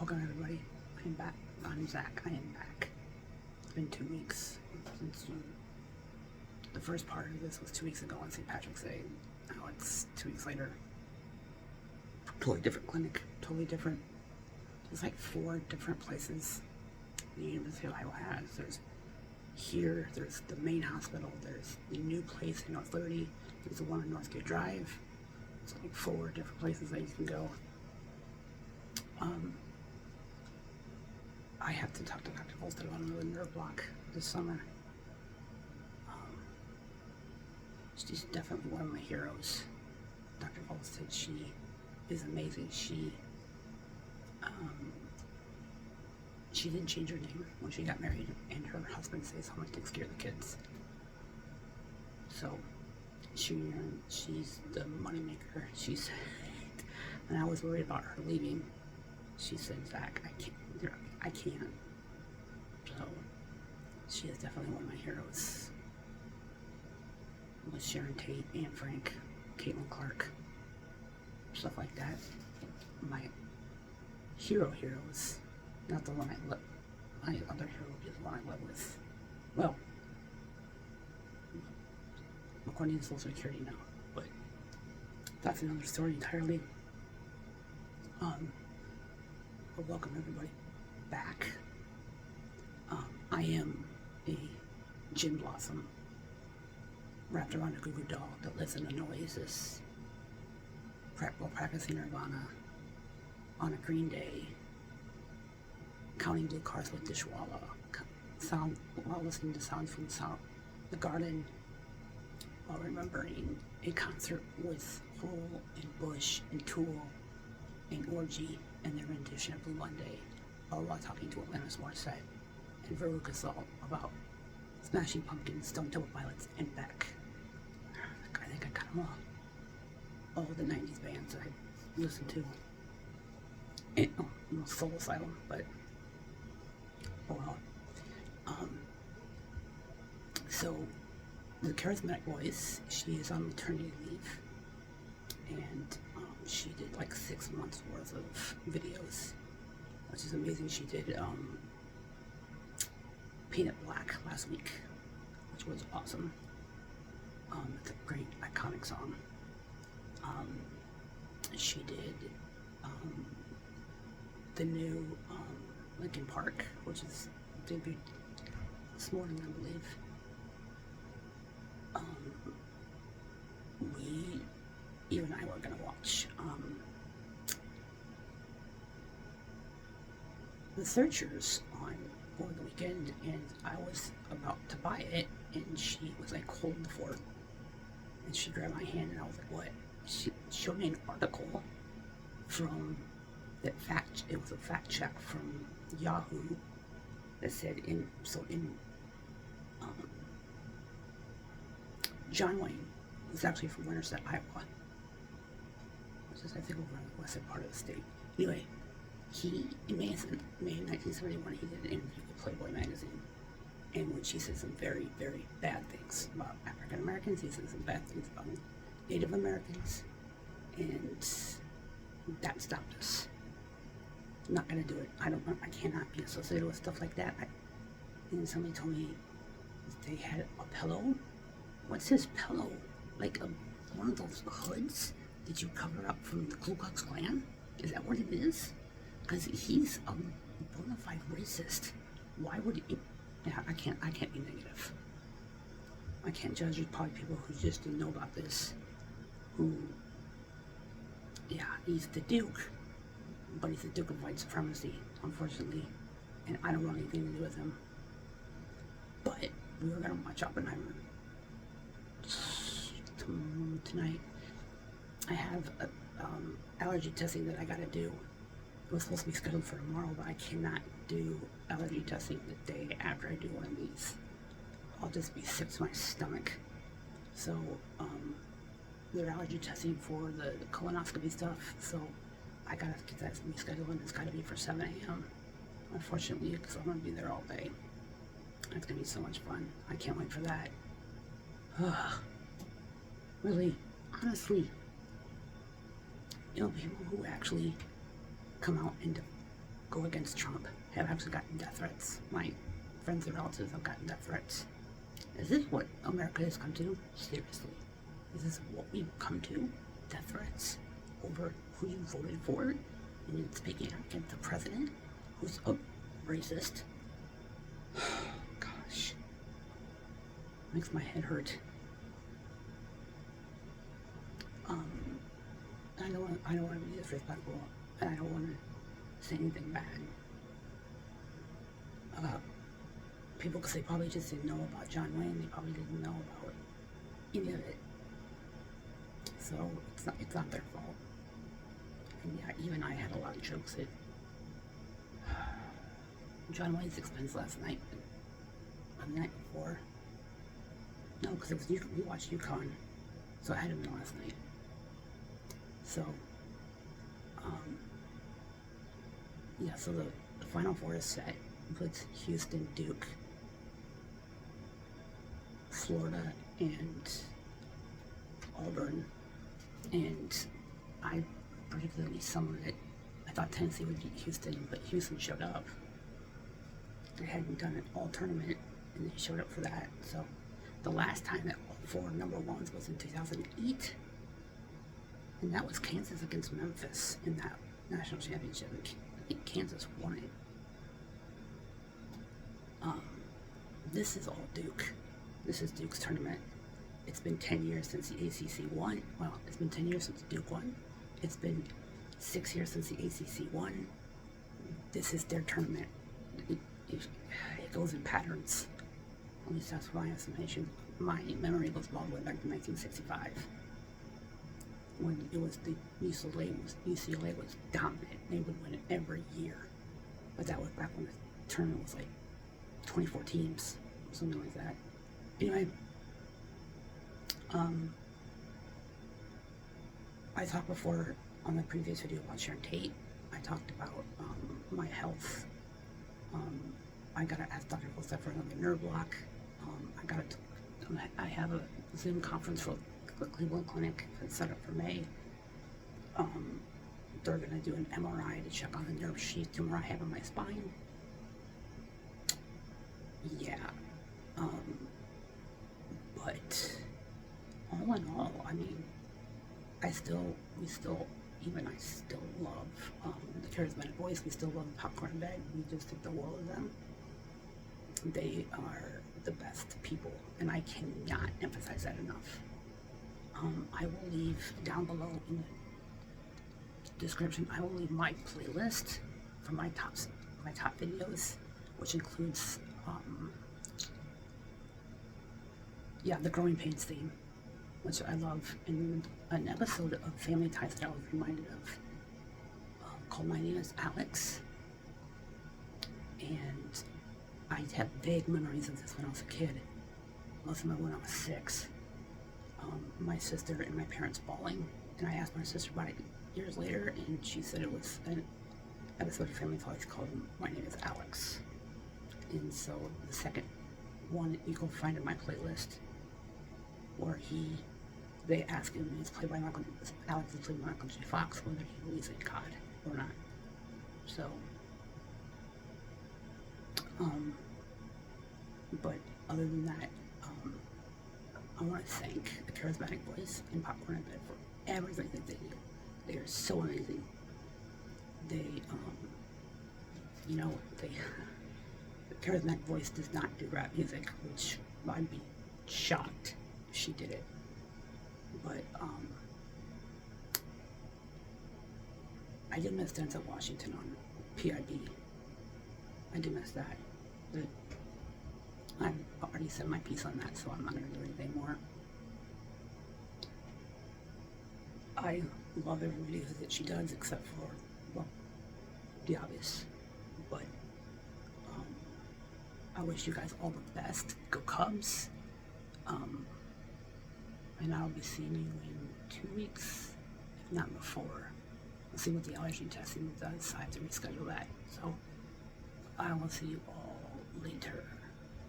Welcome everybody. I am back. I'm Zach. I am back. It's been 2 weeks since the first part of this was 2 weeks ago on St. Patrick's Day. Now it's 2 weeks later. Totally different clinic. Totally different. There's like 4 different places the University of Iowa has. There's here, there's the main hospital, there's the new place in North Liberty, there's the one on Northgate Drive. It's like 4 different places that you can go. I have to talk to Dr. Volstead about another nerve block this summer. She's definitely one of my heroes. Dr. Volstead, she is amazing. She didn't change her name when she got married, and her husband stays home and takes care of the kids. So she's the moneymaker. She said, and I was worried about her leaving. She said, Zach, I can't. So she is definitely one of my heroes. With Sharon Tate, Anne Frank, Caitlin Clark, stuff like that. My heroes. Not the one I love. My other hero is the one I live with. Well, according to Social Security now, but that's another story entirely. But welcome everybody back. I am a gin blossom wrapped around a goo-goo doll that lives in an oasis, while practicing Nirvana on a green day, counting blue cars with dishwalla, while listening to sounds from the garden, while remembering a concert with Hole and Bush and Tool and Orgy and their rendition of Blue Monday, all while talking to Alanis Morissette and Veruca Salt about Smashing Pumpkins, Stone Temple Pilots, and Beck. I think I got them all the 90s bands that I listened to. And, Soul Asylum, but oh well. So the charismatic voice, she is on maternity leave, and she did like 6 months worth of videos, which is amazing. She did Paint It Black last week, which was awesome. It's a great iconic song. She did the new Linkin Park, which is debuted this morning, I believe. You and I were gonna watch The Searchers over the weekend, and I was about to buy it, and she was like, hold the fort, and she grabbed my hand, and I was like, what? She showed me an article from it was a fact check from Yahoo that said John Wayne was actually from Winterset, Iowa, which is I think over in the western part of the state. Anyway, he in May of 1971 he did an interview with Playboy magazine, in which he said some very, very bad things about African Americans. He said some bad things about Native Americans, and that stopped us. I'm not gonna do it. I cannot be associated with stuff like that. And somebody told me they had a pillow. What's this pillow? Like one of those hoods that you cover up from the Ku Klux Klan? Is that what it is? Because he's a bona fide racist. Why would he? Yeah, I can't be negative. I can't judge. There's probably people who just didn't know about this. He's the Duke. But he's the Duke of white supremacy, unfortunately, and I don't want anything to do with him. But we were gonna watch Oppenheimer tonight. I have allergy testing that I gotta do. It was supposed to be scheduled for tomorrow, but I cannot do allergy testing the day after I do one of these. I'll just be sick to my stomach. So they're allergy testing for the colonoscopy stuff, so I gotta get that rescheduled, and it's gotta be for 7 a.m. Unfortunately, because I'm gonna be there all day. It's gonna be so much fun. I can't wait for that. Really, honestly, people who actually come out and go against Trump have actually gotten death threats. My friends and relatives have gotten death threats. Is this what America has come to? Seriously. Is this what we've come to? Death threats over who you voted for? And then speaking out against the president who's a racist. Gosh. Makes my head hurt. I don't want to be disrespectful, and I don't want to say anything bad. People, because they probably just didn't know about John Wayne, they probably didn't know about any of it. So it's not their fault. And yeah, even I had a lot of jokes at John Wayne's expense last night, or the night before. No, because it was we watched UConn, so I had him last night. So, yeah, so the Final Four is set with Houston, Duke, Florida, and Auburn. And I predicted at least some of it. I thought Tennessee would beat Houston, but Houston showed up. They hadn't done an all tournament, and they showed up for that. So the last time that all 4 number ones was in 2008. And that was Kansas against Memphis in that national championship. I think Kansas won it. This is all Duke. This is Duke's tournament. It's been 10 years since the ACC won. Well, it's been 10 years since Duke won. It's been 6 years since the ACC won. This is their tournament. It goes in patterns. At least that's my estimation. My memory goes all the way back to 1965. When it was the UCLA was dominant. They would win it every year. But that was back when the tournament was like 24 teams, something like that. Anyway, I talked before on the previous video about Sharon Tate. I talked about my health. I gotta ask Dr. Costa for another nerve block. I have a Zoom conference for the Cleveland Clinic that's set up for May. They're gonna do an MRI to check on the nerve sheath tumor I have in my spine. Yeah. But all in all, I mean, I still love the Charismatic Voice. We still love Popcorn and Bag. We just think the world of them. They are the best people, and I cannot emphasize that enough. I will leave down below in the description. I will leave my playlist for my top videos, which includes the Growing Pains theme, which I love, and an episode of Family Ties that I was reminded of, called My Name is Alex. And I have vague memories of this when I was a kid. Most of them when I was 6. My sister and my parents bawling, and I asked my sister about it years later, and she said it was an episode of Family Ties called My Name is Alex. And so the second one you can find in my playlist, where they ask him, Alex is played by Michael J. Fox, whether he believes in God or not. So, but other than that, I want to thank the Charismatic Voice and Popcorn and Bed for everything that they do. They are so amazing. The Charismatic Voice does not do rap music, which I'd be shocked if she did it. But I did miss Denzel Washington on PIB. I did miss that. But I've already said my piece on that, so I'm not going to do anything more. I love every video that she does, except for, well, the obvious. But I wish you guys all the best. Go Cubs. And I'll be seeing you in 2 weeks, if not before. We'll see what the allergy testing does. I have to reschedule that. So I will see you all later.